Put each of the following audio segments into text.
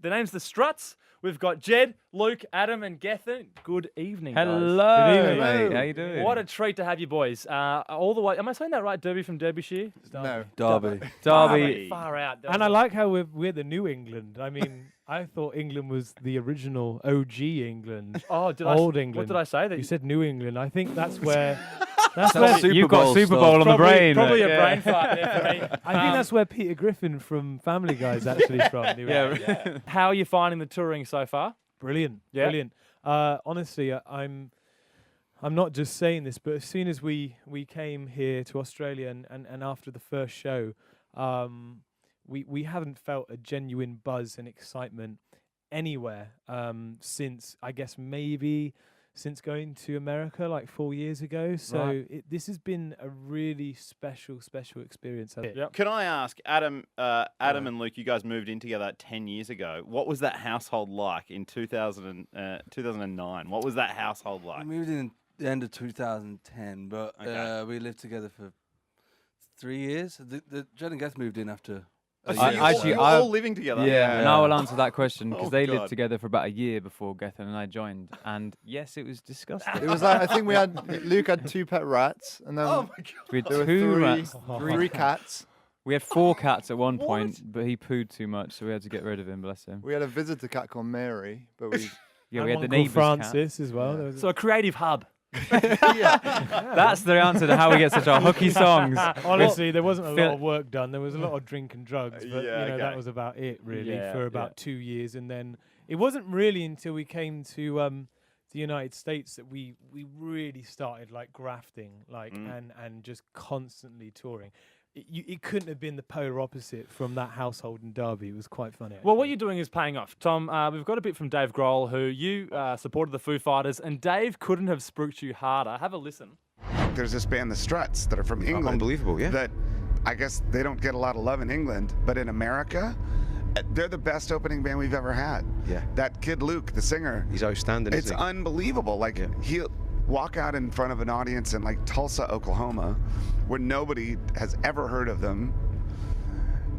Their name's the Struts. We've got Jed, Luke, Adam, and Gethin. Good evening, guys. Hello, Good evening, mate. How you doing? What a treat to have you boys. All the way. Am I saying that right? Derby from Derbyshire? No. Derby. Far out. And I like how we're the new England. I mean, I thought England was the original OG England. Old England. What did I say? You said New England. I think that's where. You've got Super Bowl on the brain. Probably a brain fart there for me. I think that's where Peter Griffin from Family Guy is actually from. New England. How are you finding the touring so far? Brilliant. Yeah? Brilliant. Honestly, I'm not just saying this, but as soon as we came here to Australia and after the first show, we haven't felt a genuine buzz and excitement anywhere since, I guess, maybe since going to America like 4 years ago. So Right. this has been a really special experience. Yep. Can I ask, Adam and Luke, you guys moved in together 10 years ago. What was that household like in 2009? What was that household like? We moved in the end of 2010, but Okay. we lived together for 3 years. The Jed and Geth moved in after a So year. you're all living together? Yeah, and I will answer that question because Oh, they God. lived together for about a year before Gethin and I joined. And yes, it was disgusting. It was like, I think Luke had 2 pet rats, and then Oh, my God. We had there were two three- rats. three cats. We had 4 cats at one point, but he pooed too much, so we had to get rid of him, bless him. We had a visitor cat called Mary, but we Yeah, we had the Uncle neighbour's cat. Francis as well. Yeah. There was So a creative hub. That's the answer to how we get such our hooky songs. Honestly, there wasn't a Phil- lot of work done. There was a lot of drink and drugs, but Yeah, that okay. was about it really Yeah, for about 2 years. And then it wasn't really until we came to the United States that we really started like grafting, like and just constantly touring. It couldn't have been the polar opposite from that household in Derby. It was quite funny. Well, what actually. you're doing is paying off. Tom, we've got a bit from Dave Grohl, who you supported the Foo Fighters, and Dave couldn't have spooked you harder. Have a listen. There's this band, the Struts, that are from England. Unbelievable, yeah. That I guess they don't get a lot of love in England, but in America, they're the best opening band we've ever had. Yeah. That kid Luke, the singer, He's outstanding, it's isn't he? unbelievable. Like he'll walk out in front of an audience in like Tulsa, Oklahoma, where nobody has ever heard of them.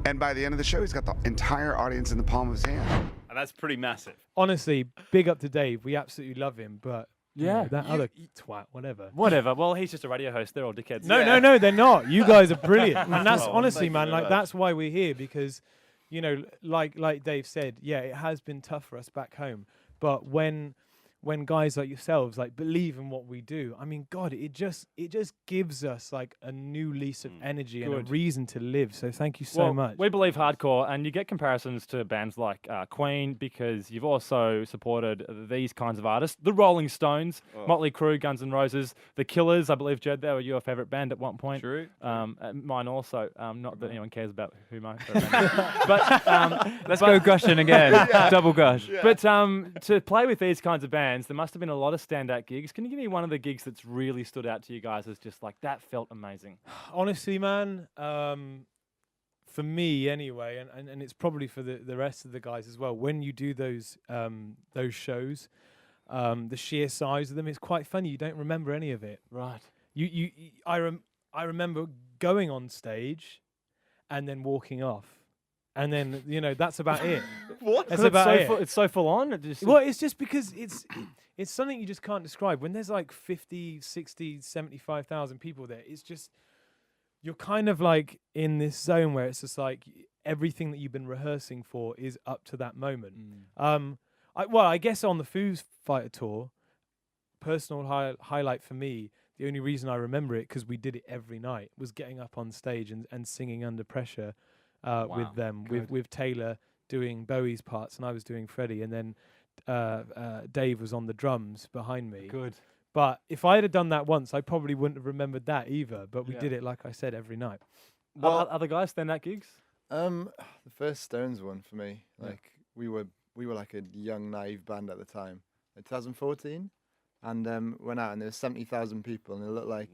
And by the end of the show, he's got the entire audience in the palm of his hand. And that's pretty massive. Honestly, big up to Dave. We absolutely love him, but you know, Yeah. that other twat, whatever. Whatever. Well, he's just a radio host. They're all dickheads. No, they're not. You guys are brilliant. And that's Oh, honestly, thank you man, very like much. that's why we're here because, you know, like Dave said, yeah, it has been tough for us back home. But when guys like yourselves like believe in what we do, I mean, God, it just gives us like a new lease of energy and Good. a reason to live. So thank you so much. We believe hardcore, and you get comparisons to bands like Queen because you've also supported these kinds of artists. The Rolling Stones, Motley Crue, Guns N' Roses, The Killers. I believe, Jed, they were your favourite band at one point. True. Mine also. Not that anyone cares about who my favourite band is. But, Let's go gushing again. Double gush. but to play with these kinds of bands, there must have been a lot of standout gigs. Can you give me one of the gigs that's really stood out to you guys as just like, that felt amazing? Honestly, man, for me anyway, and it's probably for the rest of the guys as well. When you do those shows, the sheer size of them is quite funny. You don't remember any of it. Right. I remember going on stage, and then walking off, and then that's about it. What? That's about it. It's so full on. It just, Well, it's just because it's something you just can't describe. When there's like 50, 60, 75,000 people there, it's just, you're kind of like in this zone where it's just like everything that you've been rehearsing for is up to that moment. I guess on the Foo Fighter tour, personal highlight for me, the only reason I remember it, because we did it every night, was getting up on stage and singing Under Pressure with them, with Taylor doing Bowie's parts and I was doing Freddie, and then Dave was on the drums behind me. Good. But if I had done that once, I probably wouldn't have remembered that either. But we Yeah. did it, like I said, every night. Well, other guys, standout gigs? The first Stones one for me. Like we were like a young naive band at the time, like 2014, and went out and there was 70,000 people, and it looked like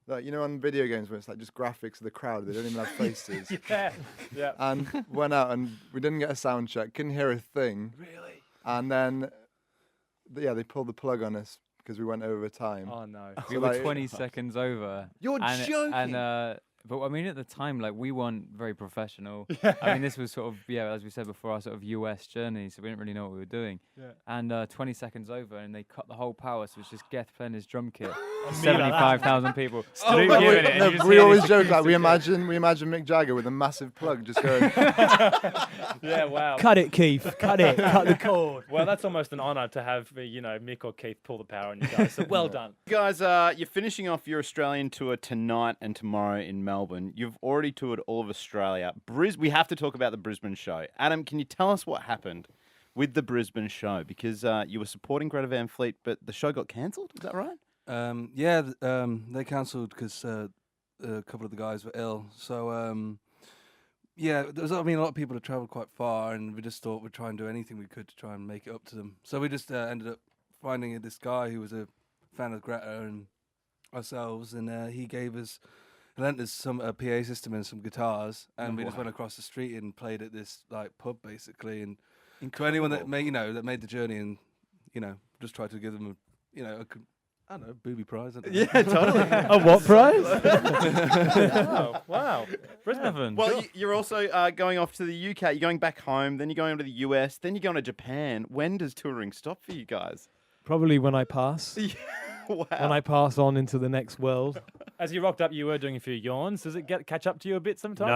like on video games where it's like just graphics of the crowd. They don't even have faces. Yeah. And went out and we didn't get a sound check, couldn't hear a thing. Really? And then they pulled the plug on us because we went over time. Oh no. We So, were like, 20 seconds over. You're and, joking. And But I mean, at the time, like we weren't very professional. I mean, this was sort of as we said before, our sort of US journey, so we didn't really know what we were doing. Yeah. And 20 seconds over, and they cut the whole power, so it's just Geth playing his drum kit. mean, 75,000 people. Oh, Stood but giving it, and you just we hear always this joke like we acoustic imagine Mick Jagger with a massive plug just going. Yeah, wow. Cut it, Keith. Cut it. Cut the cord. Well, that's almost an honour to have Mick or Keith pull the power on you guys. So well done. Guys, you're finishing off your Australian tour tonight and tomorrow in Melbourne. You've already toured all of Australia. We have to talk about the Brisbane show. Adam, can you tell us what happened with the Brisbane show? Because you were supporting Greta Van Fleet, but the show got cancelled. Is that right? They cancelled because a couple of the guys were ill. So, there was, a lot of people had travelled quite far, and we just thought we'd try and do anything we could to try and make it up to them. So we just ended up finding this guy who was a fan of Greta and ourselves, and he lent us some PA system and some guitars, and we just went across the street and played at this pub basically. And to anyone that made the journey, and just tried to give them I don't know, booby prize. I don't know. Yeah, totally. A what prize? Wow. Brisbane. Well, you're also going off to the UK. You're going back home, then you're going to the US, then you're going to Japan. When does touring stop for you guys? Probably when I pass. Wow. When I pass on into the next world. As you rocked up, you were doing a few yawns. Does it catch up to you a bit sometimes?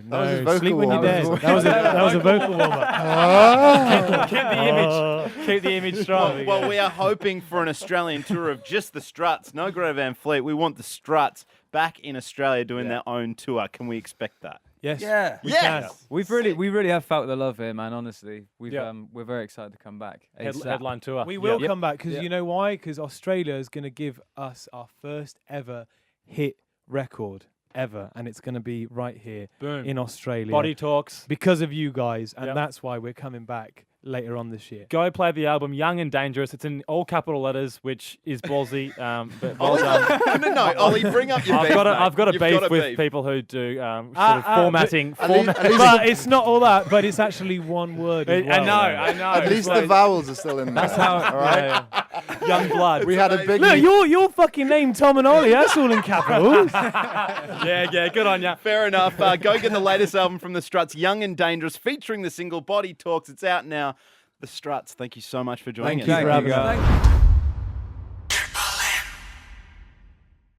No, was his no. vocal Sleep when you're warm-up. dead. That was a vocal warm-up. Keep the image. Keep the image strong. Well, we are hoping for an Australian tour of just the Struts. No Greta Van Fleet. We want the Struts back in Australia doing their own tour. Can we expect that? Yes. Yeah. We Yes. can. We really have felt the love here, man. Honestly, Yeah. we're very excited to come back. ASAP. Headline tour. We will Yeah. come back because Yeah. you know why? Because Australia is going to give us our first ever hit record ever, and it's going to be right here Boom. in Australia Body Talks. because of you guys, and Yep. that's why we're coming back later on this year. Go play the album Young and Dangerous. It's in all capital letters, which is ballsy. But well done. No, Ollie, bring up your beef. I've got a You've beef got a with beef. people who do sort of formatting. At least But it's not all that, but it's actually one word. as well. I know. At least the vowels are still in there. That's how. All right. Young blood. We had a big. Look, your fucking name, Tom and Ollie. That's all in capitals. yeah, good on ya. Fair enough. Go get the latest album from the Struts, Young and Dangerous, featuring the single Body Talks. It's out now. The Struts, thank you so much for joining Thank us. you for having guys. us.